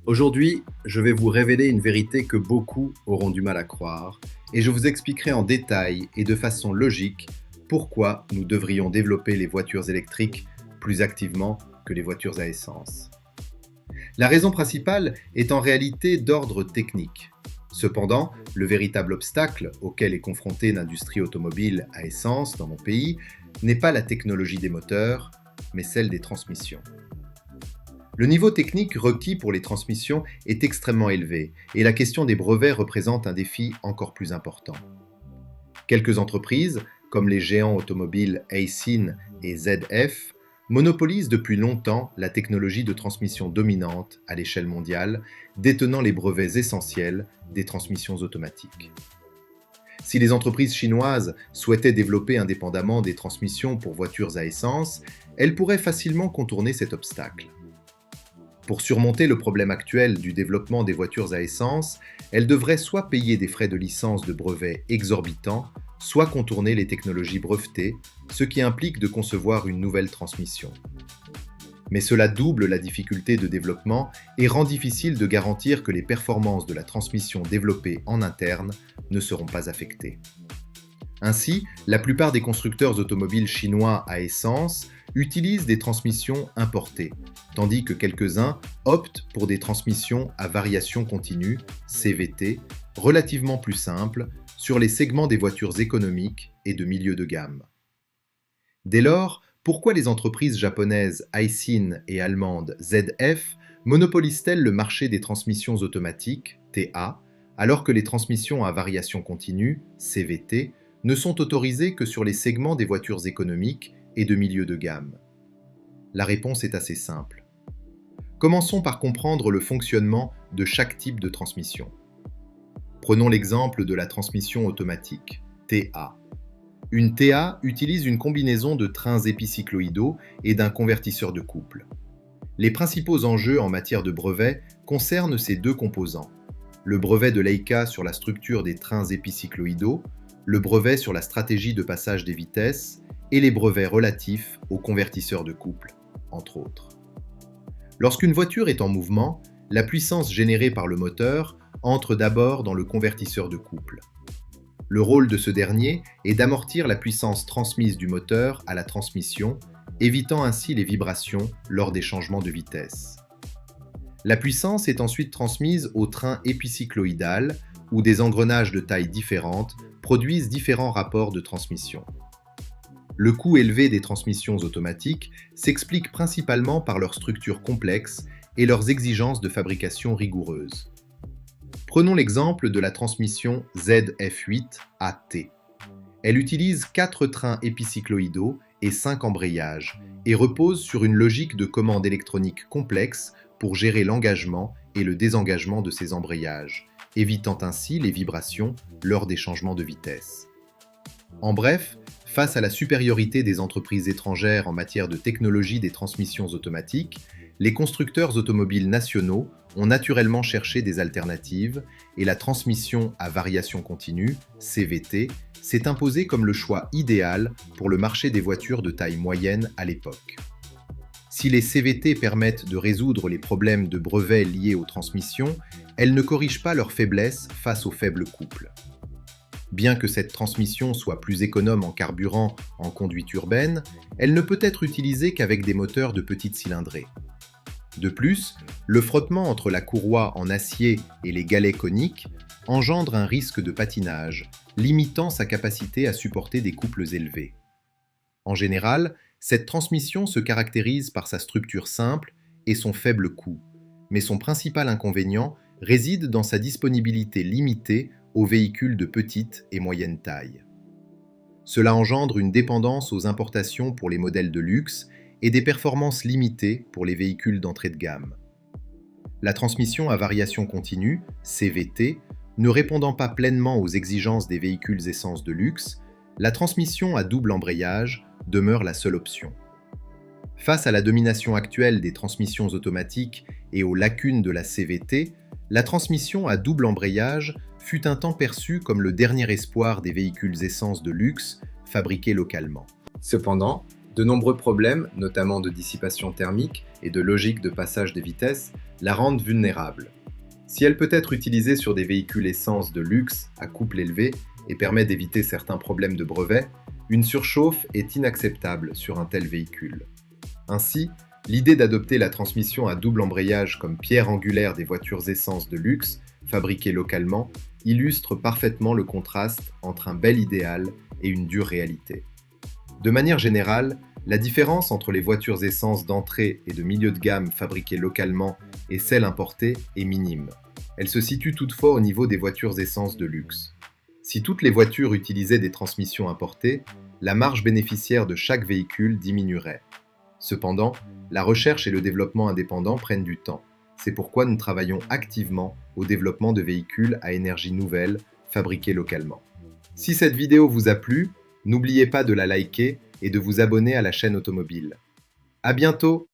Aujourd'hui, je vais vous révéler une vérité que beaucoup auront du mal à croire, et je vous expliquerai en détail et de façon logique pourquoi nous devrions développer les voitures électriques plus activement que les voitures à essence. La raison principale est en réalité d'ordre technique. Cependant, le véritable obstacle auquel est confrontée l'industrie automobile à essence dans mon pays n'est pas la technologie des moteurs, mais celle des transmissions. Le niveau technique requis pour les transmissions est extrêmement élevé et la question des brevets représente un défi encore plus important. Quelques entreprises, comme les géants automobiles Aisin et ZF, monopolisent depuis longtemps la technologie de transmission dominante à l'échelle mondiale, détenant les brevets essentiels des transmissions automatiques. Si les entreprises chinoises souhaitaient développer indépendamment des transmissions pour voitures à essence, elles pourraient facilement contourner cet obstacle. Pour surmonter le problème actuel du développement des voitures à essence, elles devraient soit payer des frais de licence de brevet exorbitants, soit contourner les technologies brevetées, ce qui implique de concevoir une nouvelle transmission. Mais cela double la difficulté de développement et rend difficile de garantir que les performances de la transmission développée en interne ne seront pas affectées. Ainsi, la plupart des constructeurs automobiles chinois à essence utilisent des transmissions importées, tandis que quelques-uns optent pour des transmissions à variation continue, CVT, relativement plus simples, sur les segments des voitures économiques et de milieu de gamme. Dès lors, pourquoi les entreprises japonaises Aisin et allemandes ZF monopolisent-elles le marché des transmissions automatiques, TA, alors que les transmissions à variation continue, CVT, ne sont autorisées que sur les segments des voitures économiques et de milieu de gamme? La réponse est assez simple. Commençons par comprendre le fonctionnement de chaque type de transmission. Prenons l'exemple de la transmission automatique, TA. Une TA utilise une combinaison de trains épicycloïdaux et d'un convertisseur de couple. Les principaux enjeux en matière de brevet concernent ces deux composants: le brevet de Leica sur la structure des trains épicycloïdaux, le brevet sur la stratégie de passage des vitesses et les brevets relatifs aux convertisseurs de couple, entre autres. Lorsqu'une voiture est en mouvement, la puissance générée par le moteur entre d'abord dans le convertisseur de couple. Le rôle de ce dernier est d'amortir la puissance transmise du moteur à la transmission, évitant ainsi les vibrations lors des changements de vitesse. La puissance est ensuite transmise au train épicycloïdal, où des engrenages de tailles différentes produisent différents rapports de transmission. Le coût élevé des transmissions automatiques s'explique principalement par leur structure complexe et leurs exigences de fabrication rigoureuses. Prenons l'exemple de la transmission ZF8AT. Elle utilise 4 trains épicycloïdaux et 5 embrayages et repose sur une logique de commande électronique complexe pour gérer l'engagement et le désengagement de ces embrayages, évitant ainsi les vibrations lors des changements de vitesse. En bref, face à la supériorité des entreprises étrangères en matière de technologie des transmissions automatiques, les constructeurs automobiles nationaux ont naturellement cherché des alternatives et la transmission à variation continue, CVT, s'est imposée comme le choix idéal pour le marché des voitures de taille moyenne à l'époque. Si les CVT permettent de résoudre les problèmes de brevets liés aux transmissions, elles ne corrigent pas leurs faiblesses face aux faibles couples. Bien que cette transmission soit plus économe en carburant en conduite urbaine, elle ne peut être utilisée qu'avec des moteurs de petite cylindrée. De plus, le frottement entre la courroie en acier et les galets coniques engendre un risque de patinage, limitant sa capacité à supporter des couples élevés. En général, cette transmission se caractérise par sa structure simple et son faible coût, mais son principal inconvénient réside dans sa disponibilité limitée aux véhicules de petite et moyenne taille. Cela engendre une dépendance aux importations pour les modèles de luxe et des performances limitées pour les véhicules d'entrée de gamme. La transmission à variation continue, CVT, ne répondant pas pleinement aux exigences des véhicules essence de luxe, la transmission à double embrayage demeure la seule option. Face à la domination actuelle des transmissions automatiques et aux lacunes de la CVT, la transmission à double embrayage fut un temps perçue comme le dernier espoir des véhicules essence de luxe fabriqués localement. Cependant, De nombreux problèmes, notamment de dissipation thermique et de logique de passage des vitesses, la rendent vulnérable. Si elle peut être utilisée sur des véhicules essence de luxe à couple élevé et permet d'éviter certains problèmes de brevet, une surchauffe est inacceptable sur un tel véhicule. Ainsi, l'idée d'adopter la transmission à double embrayage comme pierre angulaire des voitures essence de luxe, fabriquées localement, illustre parfaitement le contraste entre un bel idéal et une dure réalité. De manière générale, la différence entre les voitures essence d'entrée et de milieu de gamme fabriquées localement et celles importées est minime. Elle se situe toutefois au niveau des voitures essence de luxe. Si toutes les voitures utilisaient des transmissions importées, la marge bénéficiaire de chaque véhicule diminuerait. Cependant, la recherche et le développement indépendants prennent du temps. C'est pourquoi nous travaillons activement au développement de véhicules à énergie nouvelle, fabriqués localement. Si cette vidéo vous a plu, n'oubliez pas de la liker et de vous abonner à la chaîne automobile. À bientôt!